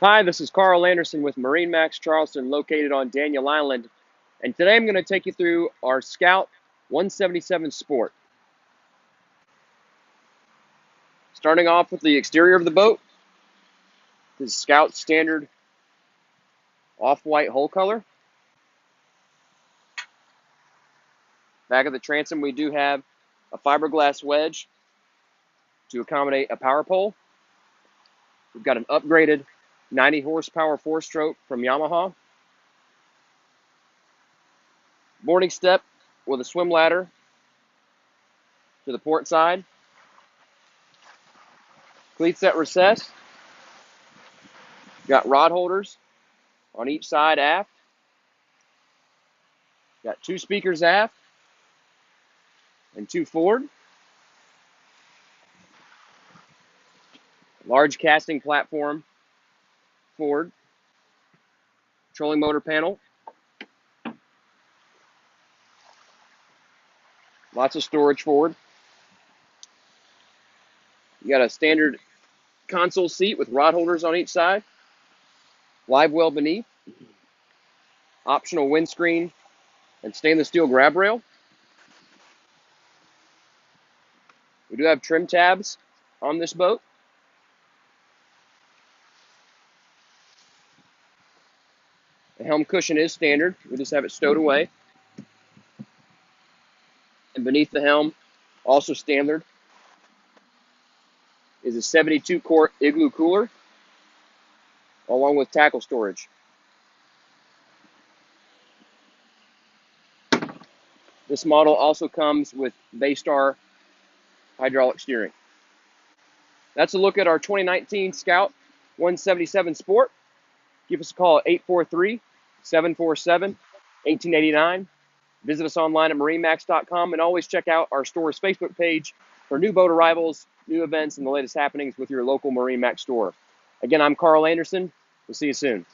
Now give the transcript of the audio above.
Hi, this is Carl Anderson with MarineMax Charleston, located on Daniel Island, and today I'm going to take you through our Scout 177 Sport. Starting off with the exterior of the boat, this is Scout standard off-white hull color. Back of the transom, we do have a fiberglass wedge to accommodate a power pole. We've got an upgraded 90 horsepower four-stroke from Yamaha. Boarding step with a swim ladder to the port side. Cleats at recess. Got rod holders on each side aft. Got two speakers aft and two forward. Large casting platform forward. Trolling motor panel. Lots of storage forward. You got a standard console seat with rod holders on each side. Live well beneath. Optional windscreen and stainless steel grab rail. We do have trim tabs on this boat. The helm cushion is standard. We just have it stowed away. And beneath the helm, also standard, is a 72-quart igloo cooler, along with tackle storage. This model also comes with Baystar hydraulic steering. That's a look at our 2019 Scout 177 Sport. Give us a call at 843-747-1889. Visit us online at MarineMax.com, and always check out our store's Facebook page for new boat arrivals, new events, and the latest happenings with your local MarineMax store. Again, I'm Carl Anderson. We'll see you soon.